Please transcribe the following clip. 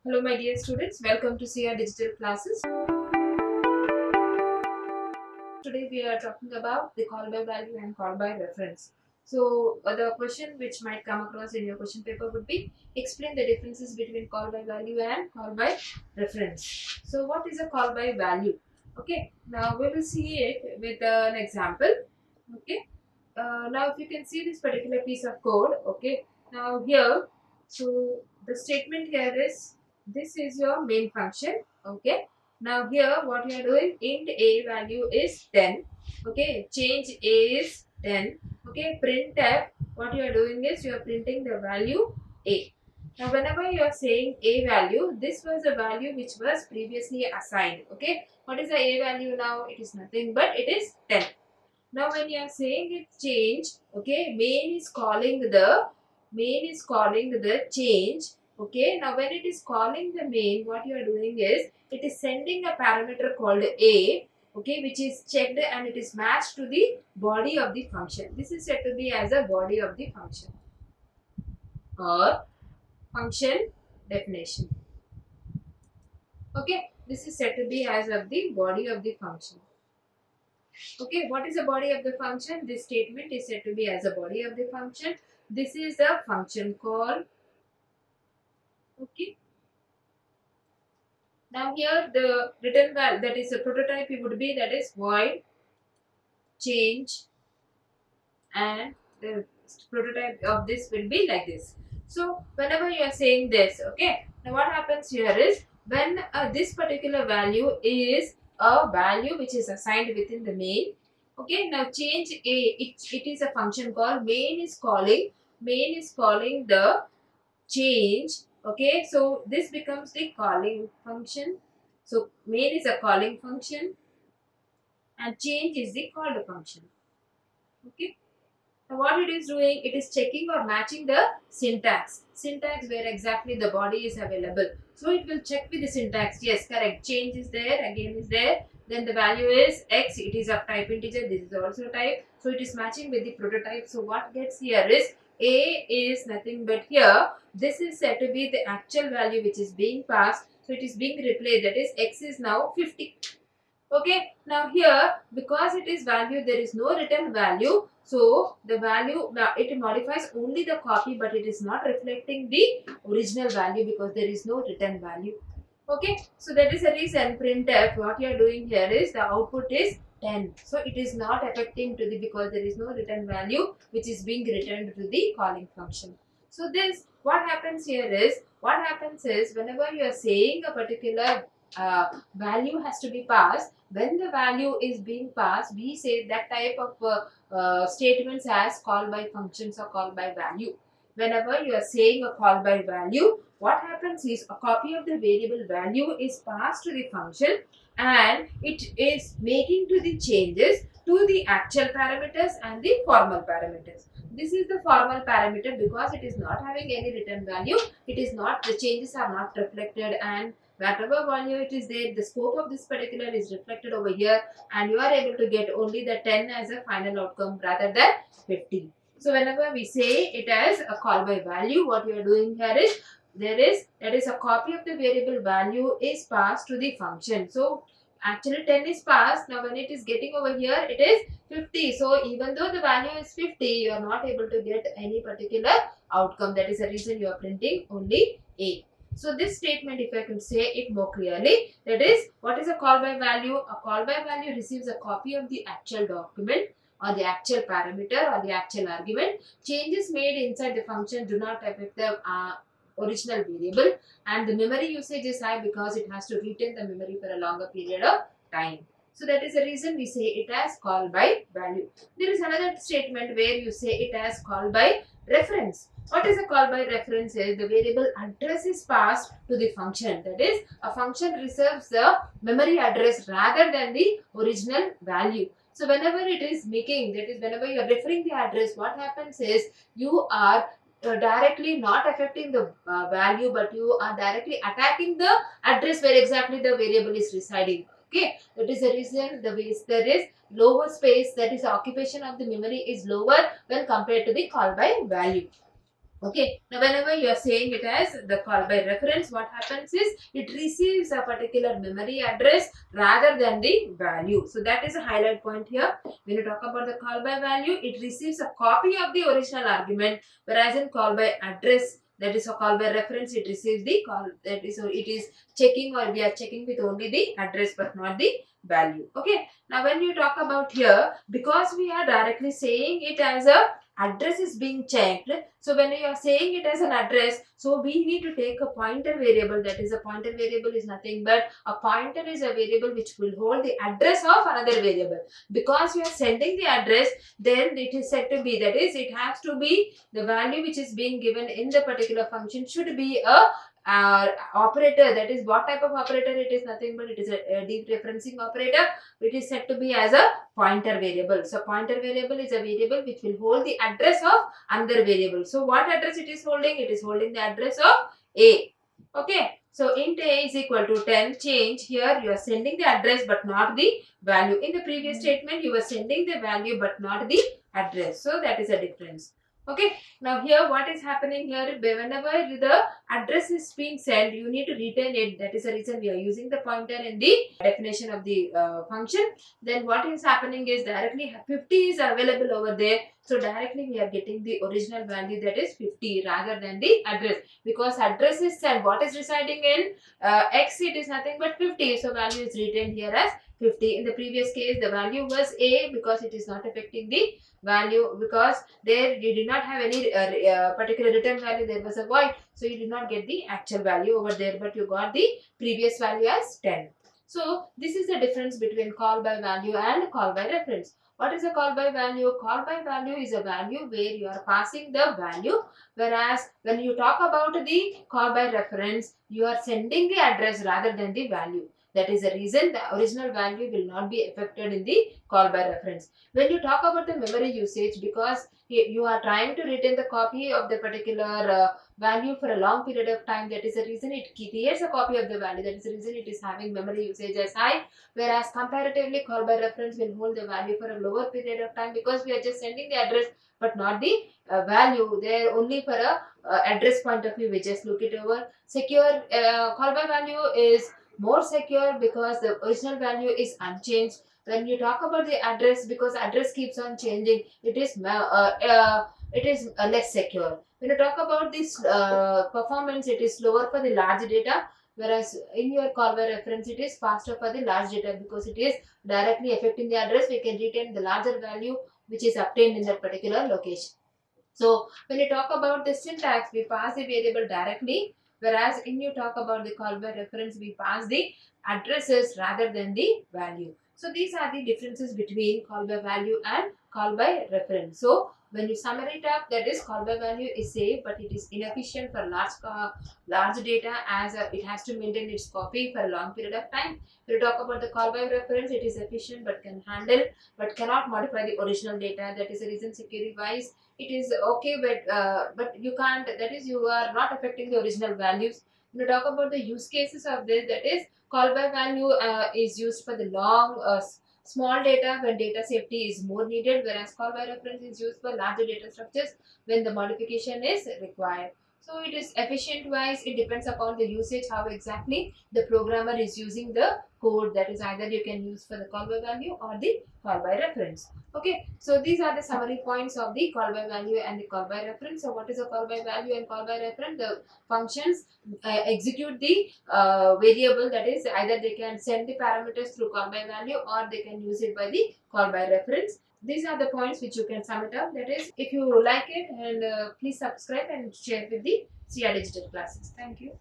Hello my dear students, welcome to CR Digital Classes. Today we are talking about the call by value and call by reference. So the question which might come across in your question paper would be explain the differences between call by value and call by reference. So what is a call by value? Okay, now we will see it with an example. Okay, now if you can see this particular piece of code. Okay, now here, so the statement here is this is your main function. Okay, now here what you are doing, int a value is 10. Okay, change a is 10. Okay, printf, what you are doing is you are printing the value a. Now whenever you are saying a value, this was a value which was previously assigned. Okay, what is the a value now? It is nothing but it is 10. Now when you are saying it change, okay, main is calling the change. Okay, now when it is calling the main, what you are doing is it is sending a parameter called a, okay, which is checked and it is matched to the body of the function. This is said to be as a body of the function or function definition. Okay, this is said to be as of the body of the function. Okay, what is the body of the function? This statement is said to be as a body of the function. This is the function call. Okay. Now here the written value, that is a prototype, it would be that is void change, and the prototype of this will be like this. So whenever you are saying this, okay, now what happens here is when this particular value is a value which is assigned within the main. Okay, now change a, it is a function call. Main is calling the change. Okay, so this becomes the calling function. So main is a calling function and change is the called function. Okay. Now what it is doing, it is checking or matching the syntax. Syntax where exactly the body is available. So it will check with the syntax. Yes, correct. Change is there, again is there. Then the value is x. It is of type integer. This is also type. So it is matching with the prototype. So what gets here is a is nothing but here. This is said to be the actual value which is being passed. So it is being replaced. That is x is now 50. Okay, now here because it is value, there is no written value. So the value, now it modifies only the copy, but it is not reflecting the original value because there is no written value. Okay, so that is the reason printf, what you are doing here is the output is 10. So it is not affecting to the, because there is no written value which is being returned to the calling function. So this, what happens here is, what happens is whenever you are saying a particular value has to be passed, when the value is being passed, we say that type of statements as call by functions or call by value. Whenever you are saying a call by value, what happens is a copy of the variable value is passed to the function and it is making to the changes to the actual parameters and the formal parameters. This is the formal parameter because it is not having any written value. It is not, the changes are not reflected, and whatever value it is there, the scope of this particular is reflected over here, and you are able to get only the 10 as a final outcome rather than 50. So whenever we say it as a call by value, what you are doing here is that is a copy of the variable value is passed to the function. So actually 10 is passed. Now when it is getting over here, it is 50. So even though the value is 50, you are not able to get any particular outcome. That is the reason you are printing only A. So this statement, if I can say it more clearly, that is, what is a call by value? A call by value receives a copy of the actual document or the actual parameter or the actual argument. Changes made inside the function do not affect the original variable, and the memory usage is high because it has to retain the memory for a longer period of time. So that is the reason we say it as call by value. There is another statement where you say it as call by reference. What is a call by reference is the variable address is passed to the function. That is, a function reserves the memory address rather than the original value. So whenever it is making, that is whenever you are referring the address, what happens is you are directly not affecting the value, but you are directly attacking the address where exactly the variable is residing. Okay, that is the reason the ways there is lower space, that is the occupation of the memory is lower when compared to the call by value. Okay, now whenever you are saying it as the call by reference, what happens is it receives a particular memory address rather than the value. So that is a highlight point here. When you talk about the call by value, it receives a copy of the original argument, whereas in call by address, that is a call by reference, it receives the call, that is, so it is checking, or we are checking with only the address but not the value. Okay, now when you talk about here, because we are directly saying it as a address is being checked, so when you are saying it as an address, so we need to take a pointer variable. That is, a pointer variable is nothing but a pointer is a variable which will hold the address of another variable. Because you are sending the address, then it is said to be, that is, it has to be the value which is being given in the particular function should be a operator. That is, what type of operator it is? Nothing but it is a dereferencing operator. It is said to be as a pointer variable. So pointer variable is a variable which will hold the address of another variable. So what address it is holding? It is holding the address of A. Okay. So int A is equal to 10. Change here, you are sending the address but not the value. In the previous statement, you were sending the value but not the address. So that is a difference. Okay. Now here what is happening here, whenever the address is being sent, you need to return it. That is the reason we are using the pointer in the definition of the function. Then what is happening is directly 50 is available over there. So directly we are getting the original value, that is 50, rather than the address. Because address is sent, what is residing in X, it is nothing but 50. So value is written here as 50. In the previous case, the value was A, because it is not affecting the value, because there you did not have any particular return value, there was a void. So you did not get the actual value over there, but you got the previous value as 10. So this is the difference between call by value and call by reference. What is a call by value? Call by value is a value where you are passing the value, whereas when you talk about the call by reference, you are sending the address rather than the value. That is the reason the original value will not be affected in the call by reference. When you talk about the memory usage, because you are trying to retain the copy of the particular value for a long period of time, that is the reason it creates a copy of the value. That is the reason it is having memory usage as high, whereas comparatively call by reference will hold the value for a lower period of time, because we are just sending the address but not the value. They are only for a address point of view. We just look it over. Secure call by value is more secure because the original value is unchanged. When you talk about the address, because address keeps on changing, it is less secure. When you talk about this performance, it is slower for the large data, whereas in your call by reference, it is faster for the large data, because it is directly affecting the address. We can retain the larger value which is obtained in that particular location. So when you talk about the syntax, we pass the variable directly, whereas when you talk about the call by reference, we pass the addresses rather than the value. So these are the differences between call by value and call by reference. So when you sum it up, that is, call by value is safe, but it is inefficient for large data, as it has to maintain its copy for a long period of time. When you talk about the call by reference, it is efficient but can handle but cannot modify the original data. That is the reason security wise it is okay, but you can't, that is, you are not affecting the original values. When you talk about the use cases of this, that is, call by value is used for the long small data when data safety is more needed, whereas call by reference is used for larger data structures when the modification is required. So it is efficient wise, it depends upon the usage, how exactly the programmer is using the code. That is, either you can use for the call by value or the call by reference. Okay, so these are the summary points of the call by value and the call by reference. So what is a call by value and call by reference? The functions execute the variable, that is, either they can send the parameters through call by value or they can use it by the call by reference. These are the points which you can sum it up. That is, if you like it, and please subscribe and share with the CR Digital classes. Thank you.